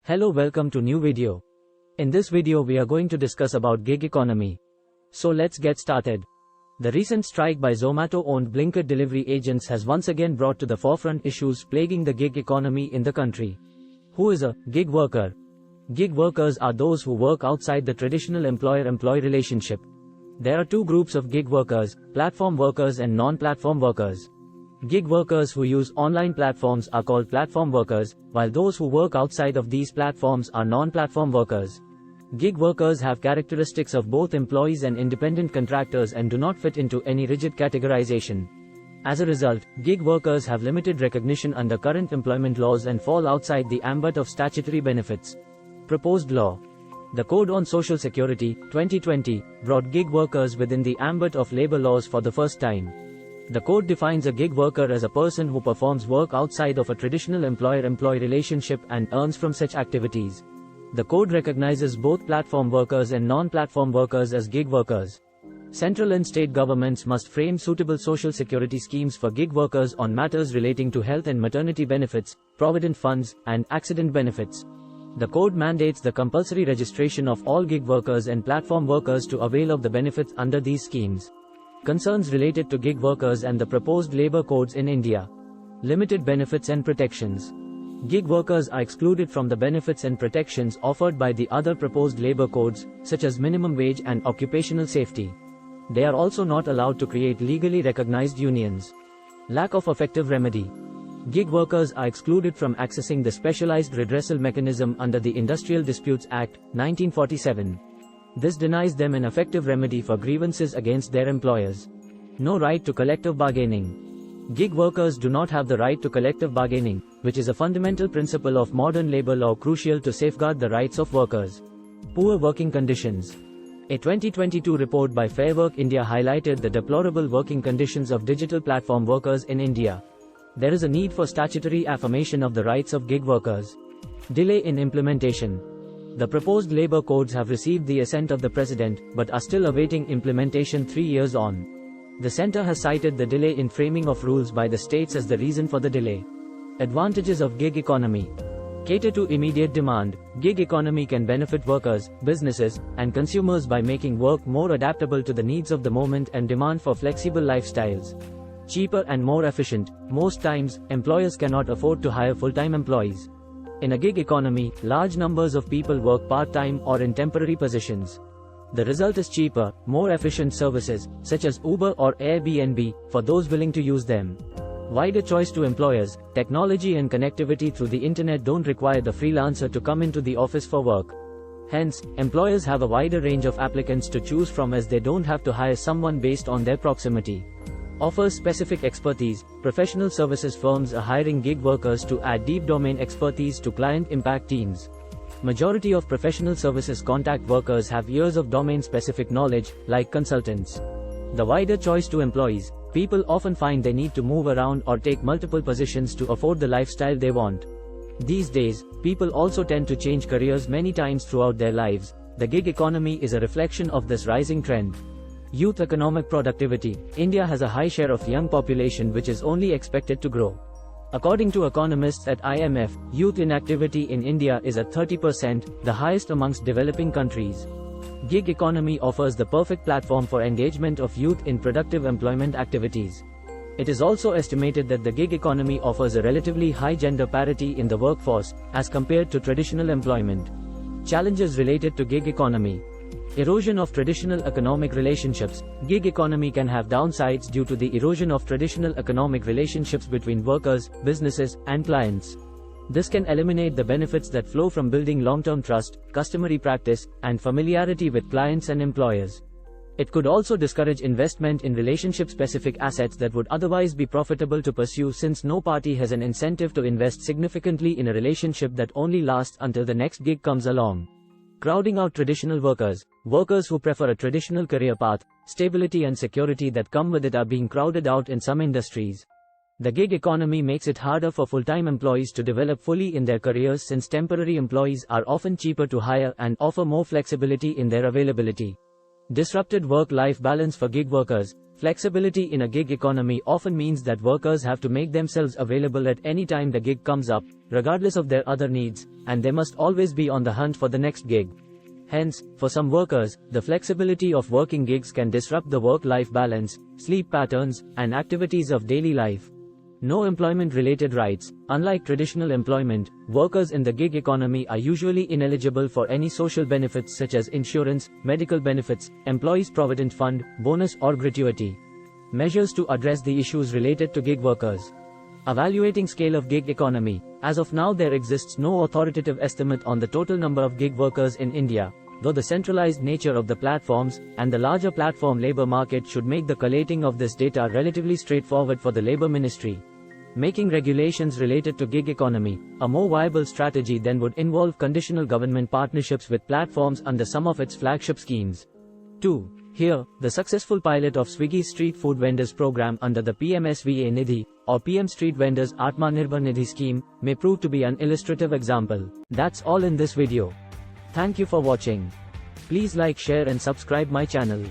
Hello, welcome to new video. In this video we are going to discuss about gig economy. So let's get started. The recent strike by Zomato-owned Blinkit delivery agents has once again brought to the forefront issues plaguing the gig economy in the country. Who is a gig worker? Gig workers are those who work outside the traditional employer-employee relationship. There are two groups of gig workers, platform workers and non-platform workers. Gig workers who use online platforms are called platform workers, while those who work outside of these platforms are non-platform workers. Gig workers have characteristics of both employees and independent contractors and do not fit into any rigid categorization. As a result, gig workers have limited recognition under current employment laws and fall outside the ambit of statutory benefits. Proposed law. The Code on Social Security, 2020, brought gig workers within the ambit of labor laws for the first time. The code defines a gig worker as a person who performs work outside of a traditional employer-employee relationship and earns from such activities. The code recognizes both platform workers and non-platform workers as gig workers. Central and state governments must frame suitable social security schemes for gig workers on matters relating to health and maternity benefits, provident funds, and accident benefits. The code mandates the compulsory registration of all gig workers and platform workers to avail of the benefits under these schemes. Concerns related to gig workers and the proposed labor codes in India. Limited benefits and protections. Gig workers are excluded from the benefits and protections offered by the other proposed labor codes, such as minimum wage and occupational safety. They are also not allowed to create legally recognized unions. Lack of effective remedy. Gig workers are excluded from accessing the specialized redressal mechanism under the Industrial Disputes Act, 1947. This denies them an effective remedy for grievances against their employers. No right to collective bargaining. Gig workers do not have the right to collective bargaining, which is a fundamental principle of modern labor law crucial to safeguard the rights of workers. Poor working conditions. A 2022 report by Fair Work India highlighted the deplorable working conditions of digital platform workers in India. There is a need for statutory affirmation of the rights of gig workers. Delay in implementation. The proposed labor codes have received the assent of the President, but are still awaiting implementation 3 years on. The Centre has cited the delay in framing of rules by the states as the reason for the delay. Advantages of gig economy. Cater to immediate demand. Gig economy can benefit workers, businesses, and consumers by making work more adaptable to the needs of the moment and demand for flexible lifestyles. Cheaper and more efficient. Most times, employers cannot afford to hire full-time employees. In a gig economy, large numbers of people work part-time or in temporary positions. The result is cheaper, more efficient services, such as Uber or Airbnb, for those willing to use them. Wider choice to employers. Technology and connectivity through the internet don't require the freelancer to come into the office for work. Hence, employers have a wider range of applicants to choose from as they don't have to hire someone based on their proximity. Offers specific expertise. Professional services firms are hiring gig workers to add deep domain expertise to client impact teams. Majority of professional services contact workers have years of domain-specific knowledge, like consultants. The wider choice to employees. People often find they need to move around or take multiple positions to afford the lifestyle they want. These days, people also tend to change careers many times throughout their lives. The gig economy is a reflection of this rising trend. Youth economic productivity. India has a high share of young population which is only expected to grow. According to economists at IMF, youth inactivity in India is at 30%, the highest amongst developing countries. Gig economy offers the perfect platform for engagement of youth in productive employment activities. It is also estimated that the gig economy offers a relatively high gender parity in the workforce, as compared to traditional employment. Challenges related to gig economy. Erosion of traditional economic relationships. Gig economy can have downsides due to the erosion of traditional economic relationships between workers, businesses, and clients. This can eliminate the benefits that flow from building long-term trust, customary practice, and familiarity with clients and employers. It could also discourage investment in relationship-specific assets that would otherwise be profitable to pursue, since no party has an incentive to invest significantly in a relationship that only lasts until the next gig comes along. Crowding out traditional workers. Workers who prefer a traditional career path, stability and security that come with it are being crowded out in some industries. The gig economy makes it harder for full-time employees to develop fully in their careers, since temporary employees are often cheaper to hire and offer more flexibility in their availability. Disrupted work-life balance for gig workers. Flexibility in a gig economy often means that workers have to make themselves available at any time the gig comes up, regardless of their other needs, and they must always be on the hunt for the next gig. Hence, for some workers, the flexibility of working gigs can disrupt the work-life balance, sleep patterns, and activities of daily life. No employment-related rights. Unlike traditional employment, workers in the gig economy are usually ineligible for any social benefits such as insurance, medical benefits, employees' provident fund, bonus or gratuity. Measures to address the issues related to gig workers. Evaluating scale of gig economy. As of now, there exists no authoritative estimate on the total number of gig workers in India, though the centralized nature of the platforms and the larger platform labor market should make the collating of this data relatively straightforward for the Labor Ministry. Making regulations related to gig economy a more viable strategy then would involve conditional government partnerships with platforms under some of its flagship schemes. 2. Here, the successful pilot of Swiggy's street food vendors program under the PMSVA Nidhi, or PM Street Vendors Atmanirbhar Nidhi scheme, may prove to be an illustrative example. That's all in this video. Thank you for watching. Please like, share and subscribe my channel.